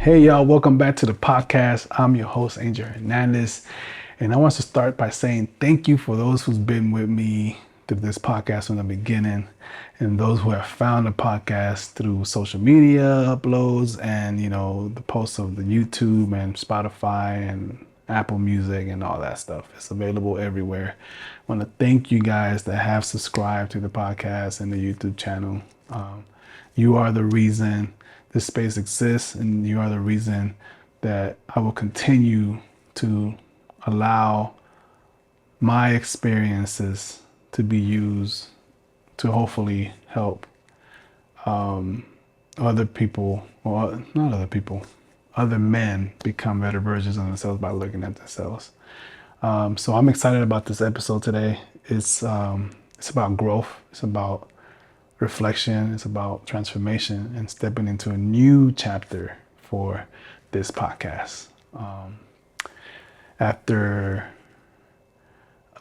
Hey y'all, welcome back to the podcast. I'm your host, Angel Hernandez, and I want to start by saying thank you for those who's been with me through this podcast from the beginning, and those who have found the podcast through social media uploads and the posts of the YouTube and Spotify and Apple Music and all that stuff. It's available everywhere. I want to thank you guys that have subscribed to the podcast and the YouTube channel. You are the reason this space exists, and you are the reason that I will continue to allow my experiences to be used to hopefully help other people, or not other people, other men become better versions of themselves by looking at themselves. So I'm excited about this episode today. It's about growth. It's about reflection. It's about transformation and stepping into a new chapter for this podcast. After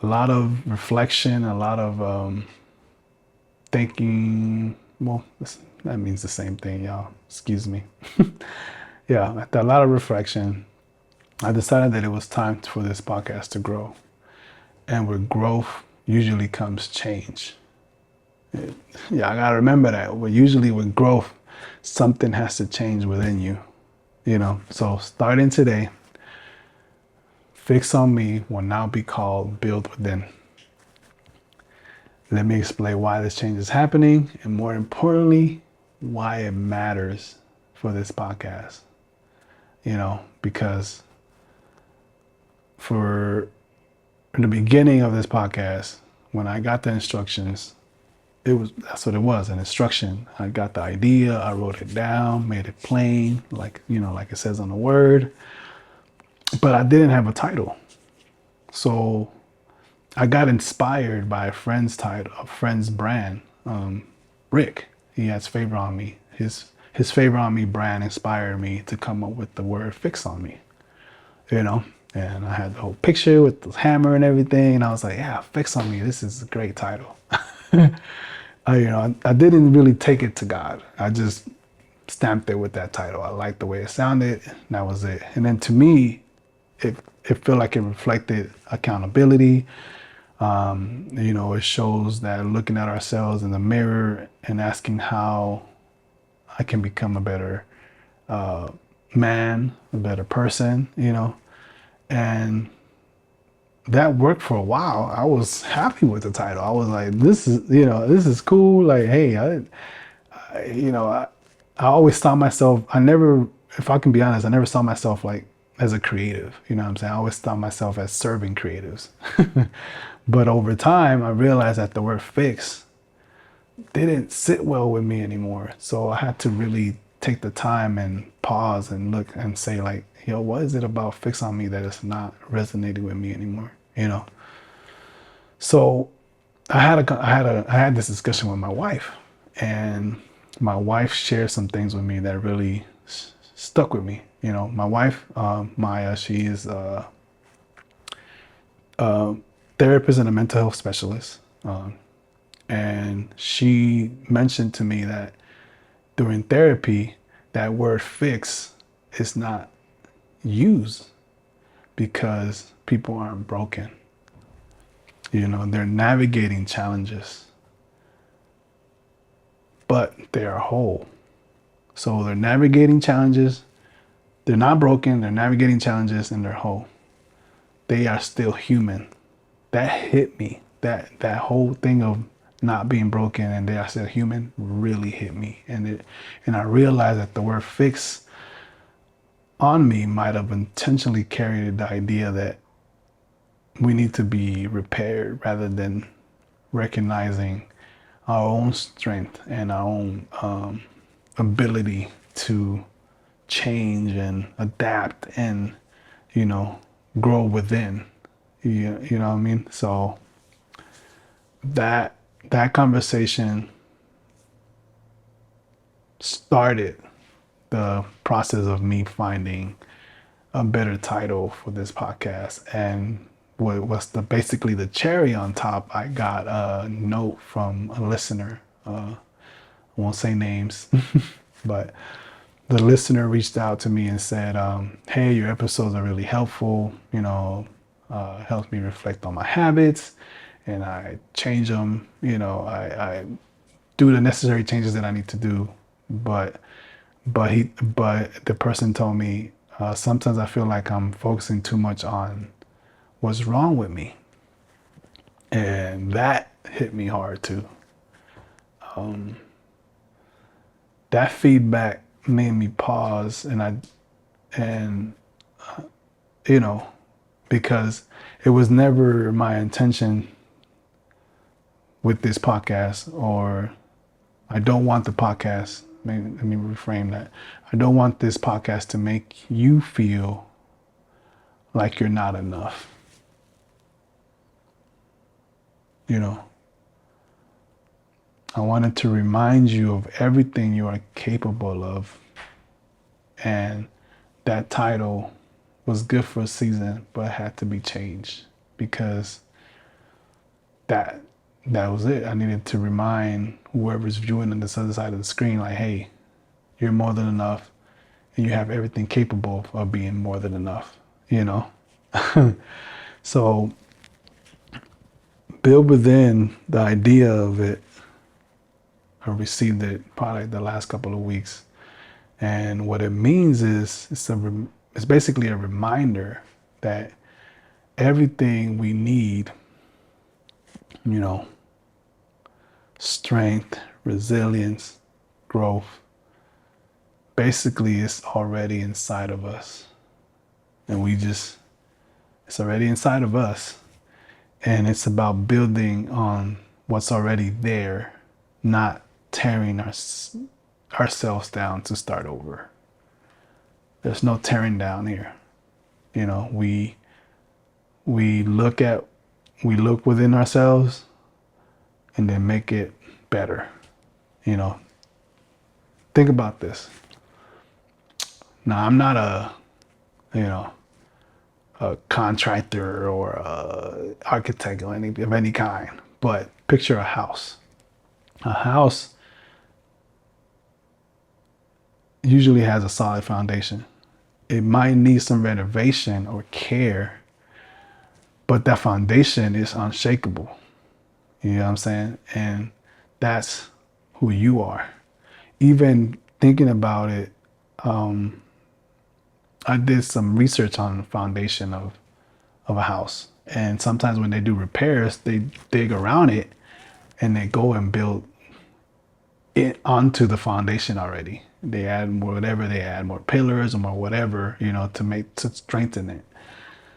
a lot of reflection, a lot of thinking, well, that means the same thing, y'all. Excuse me. Yeah, after a lot of reflection, I decided that it was time for this podcast to grow. And with growth usually comes change. Yeah, I gotta remember that. Well, usually with growth, something has to change within you, So starting today, Fix on Me will now be called Build Within. Let me explain why this change is happening, and more importantly, why it matters for this podcast. Because in the beginning of this podcast, when I got the instructions, that's what it was, an instruction. I got the idea, I wrote it down, made it plain, like it says on the word, but I didn't have a title. So I got inspired by a friend's brand, Rick. He has Favor on Me. His Favor on Me brand inspired me to come up with the word Fix on Me, and I had the whole picture with the hammer and everything, and I was like, yeah, Fix on Me, this is a great title. I didn't really take it to God. I just stamped it with that title. I liked the way it sounded, and that was it. And then to me, it felt like it reflected accountability. It shows that looking at ourselves in the mirror and asking how I can become a better man, a better person, and that worked for a while. I was happy with the title. I was like, this is cool. Like, hey, I always saw myself, if I can be honest, I never saw myself like as a creative, you know what I'm saying? I always saw myself as serving creatives. But over time, I realized that the word fix didn't sit well with me anymore. So I had to really take the time and pause and look and say like, what is it about Fix on Me that is not resonating with me anymore? So I had this discussion with my wife, and my wife shared some things with me that really stuck with me. My wife, Maya, she is a therapist and a mental health specialist. And she mentioned to me that during therapy, that word fix is not used because people aren't broken. They're navigating challenges, but they are whole. So they're navigating challenges. They're not broken. They're navigating challenges and they're whole. They are still human. That hit me. That whole thing of not being broken and they are still human really hit me. And I realized that the word fix on me might have intentionally carried the idea that we need to be repaired rather than recognizing our own strength and our own ability to change and adapt and grow within. You know what I mean? So that conversation started the process of me finding a better title for this podcast. And what was basically the cherry on top, I got a note from a listener. I won't say names, but the listener reached out to me and said, hey, your episodes are really helpful, helps me reflect on my habits, and I change them, I do the necessary changes that I need to do. But the person told me, sometimes I feel like I'm focusing too much on what's wrong with me. And that hit me hard too. That feedback made me pause, and you know, because it was never my intention with this podcast, or I don't want the podcast, let me reframe that. I don't want this podcast to make you feel like you're not enough. You know, I wanted to remind you of everything you are capable of. And that title was good for a season, but had to be changed because that was it. I needed to remind whoever's viewing on this other side of the screen, like, hey, you're more than enough, and you have everything capable of being more than enough, So build within, the idea of it, I received it probably the last couple of weeks. And what it means is it's basically a reminder that everything we need, strength, resilience, growth, basically it's already inside of us. And it's already inside of us. And it's about building on what's already there, not tearing ourselves down to start over. There's no tearing down here. We look within ourselves and then make it better. Think about this. Now, I'm not a contractor or a architect of any kind, but picture a house. A house usually has a solid foundation. It might need some renovation or care, but that foundation is unshakable. You know what I'm saying? And that's who you are. Even thinking about it, I did some research on the foundation of a house. And sometimes when they do repairs, they dig around it and they go and build it onto the foundation already. They add more pillars or more whatever, to strengthen it.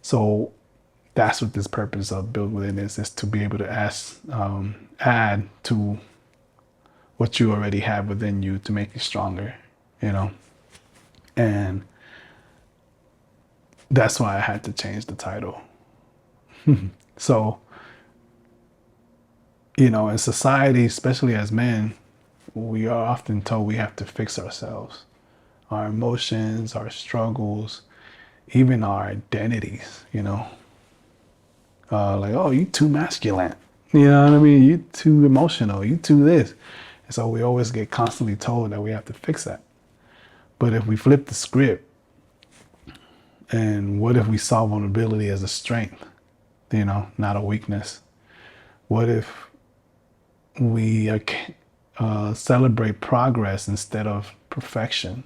So that's what this purpose of Build Within is to be able to add to what you already have within you to make you stronger, And that's why I had to change the title. So, in society, especially as men, we are often told we have to fix ourselves, our emotions, our struggles, even our identities, like, oh, you too masculine. You know what I mean? You too emotional. You too this. And so we always get constantly told that we have to fix that. But if we flip the script, and what if we saw vulnerability as a strength, not a weakness? What if we celebrate progress instead of perfection?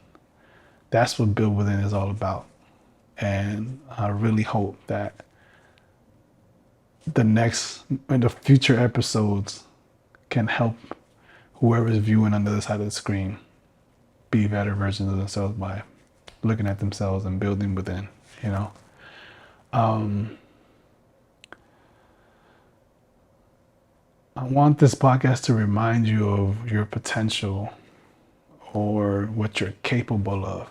That's what Build Within is all about. And I really hope that the future episodes can help whoever is viewing on the other side of the screen be better versions of themselves by looking at themselves and building within, I want this podcast to remind you of your potential or what you're capable of.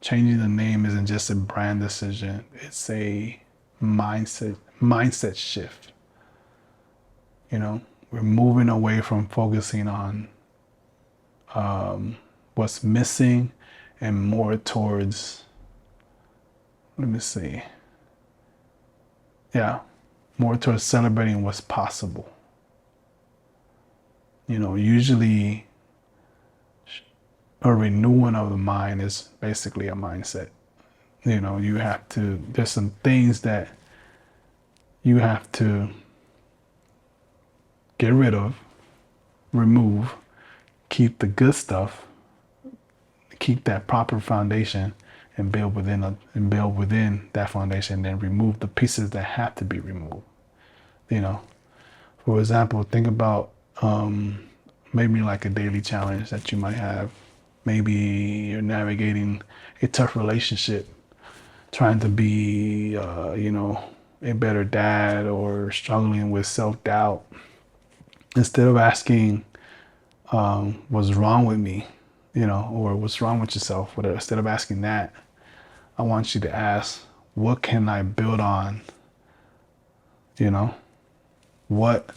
Changing the name isn't just a brand decision. It's a mindset shift. We're moving away from focusing on what's missing and more towards, more towards celebrating what's possible. Usually a renewing of the mind is basically a mindset. You know, you have to, there's some things that you have to get rid of, remove, keep the good stuff, keep that proper foundation, and build within that foundation, then remove the pieces that have to be removed. You know, for example, think about maybe like a daily challenge that you might have. Maybe you're navigating a tough relationship, trying to be, a better dad, or struggling with self-doubt. Instead of asking, what's wrong with me, or what's wrong with yourself, whatever, instead of asking that, I want you to ask, what can I build on? What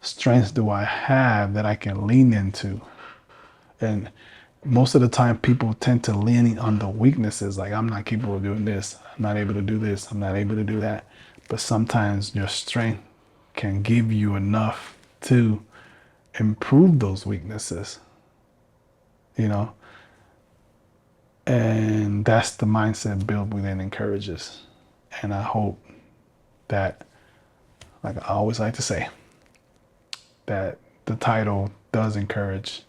strengths do I have that I can lean into? And most of the time, people tend to lean on the weaknesses, like, I'm not capable of doing this, I'm not able to do this, I'm not able to do that. But sometimes your strength can give you enough to improve those weaknesses, and that's the mindset Build Within encourages. And I hope that, like I always like to say, that the title does encourage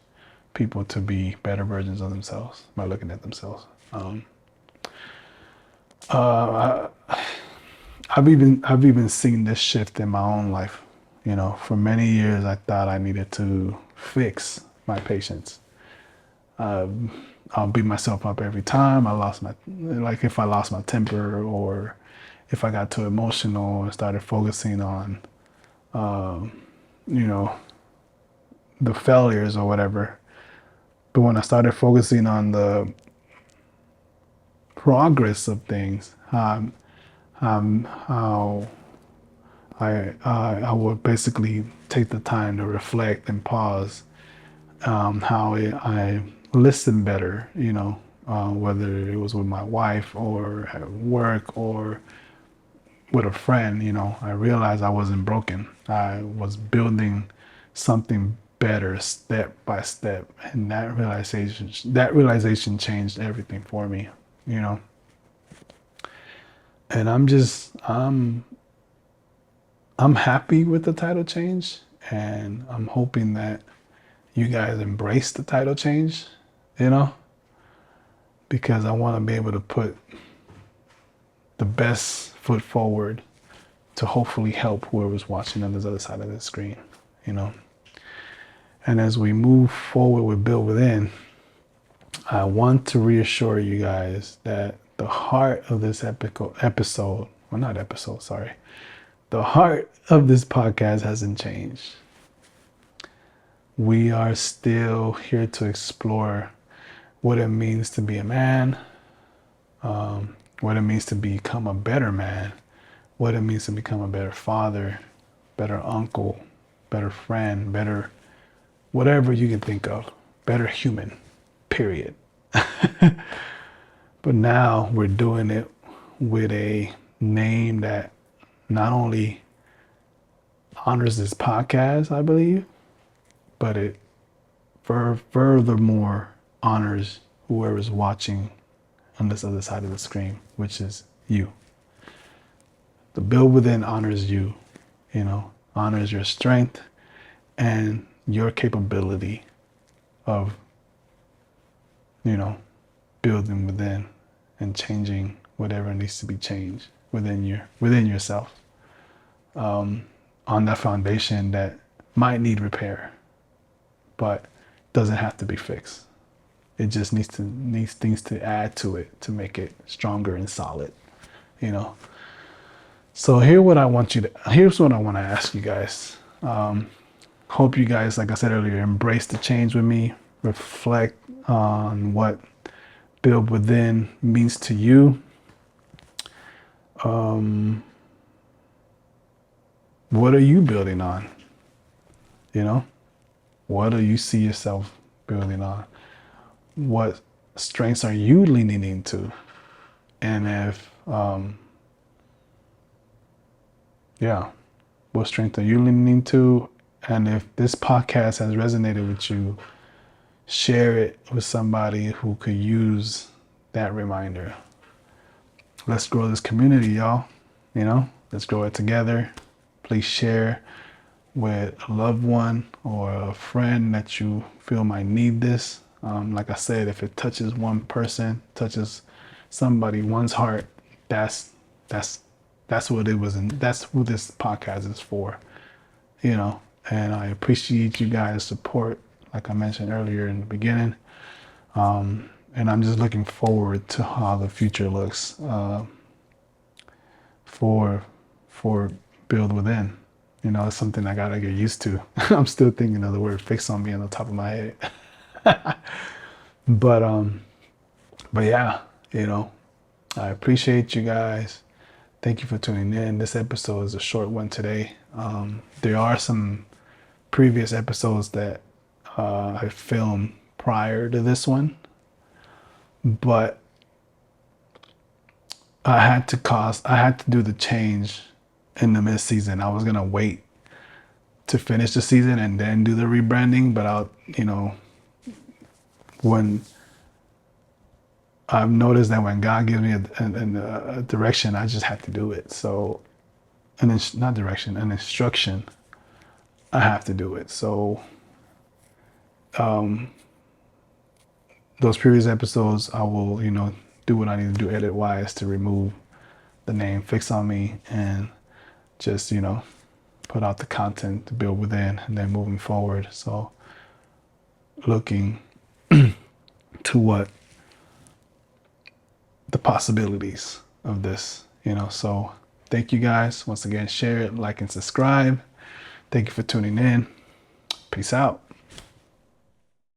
people to be better versions of themselves by looking at themselves. I've even seen this shift in my own life. For many years, I thought I needed to fix my patience. I'll beat myself up every time if I lost my temper, or if I got too emotional and started focusing on, the failures or whatever. But when I started focusing on the progress of things, how I would basically take the time to reflect and pause, how I listen better, whether it was with my wife or at work or with a friend. I realized I wasn't broken. I was building something better step by step, and that realization changed everything for me. And I'm happy with the title change, and I'm hoping that you guys embrace the title change, because I want to be able to put the best foot forward to hopefully help whoever's watching on this other side of the screen, And as we move forward with Build Within, I want to reassure you guys that the heart of this the heart of this podcast hasn't changed. We are still here to explore what it means to be a man, what it means to become a better man, what it means to become a better father, better uncle, better friend, better whatever you can think of, better human, period. But now we're doing it with a name that not only honors this podcast, I believe, but it furthermore honors whoever's watching on this other side of the screen, which is you. The Build Within honors you, honors your strength and your capability of, building within and changing whatever needs to be changed within yourself, on that foundation that might need repair, but doesn't have to be fixed. It just needs things to add to it to make it stronger and solid, So here's what I want to ask you guys. Hope you guys, like I said earlier, embrace the change with me. Reflect on what Build Within means to you. What are you building on? What do you see yourself building on? What strengths are you leaning into? And if, what strength are you leaning into? And if this podcast has resonated with you, share it with somebody who could use that reminder. Let's grow this community, y'all. Let's grow it together. Please share with a loved one or a friend that you feel might need this. Like I said, if it touches one person, touches somebody, one's heart, that's what it was, and that's who this podcast is for. And I appreciate you guys' support, like I mentioned earlier in the beginning. And I'm just looking forward to how the future looks for Build Within. It's something I gotta get used to. I'm still thinking of the word "fix" on me on the top of my head. But yeah, I appreciate you guys. Thank you for tuning in. This episode is a short one today. There are some previous episodes that I filmed prior to this one, but I had to do the change in the mid-season. I was gonna wait to finish the season and then do the rebranding, but when I've noticed that when God gives me a direction, I just have to do it. So, not direction, an instruction, I have to do it. So, those previous episodes, I will, do what I need to do edit-wise to remove the name "Fix" on me and just, put out the content to Build Within, and then moving forward. So, looking to what the possibilities of this, So, thank you guys once again. Share it, like, and subscribe. Thank you for tuning in. Peace out.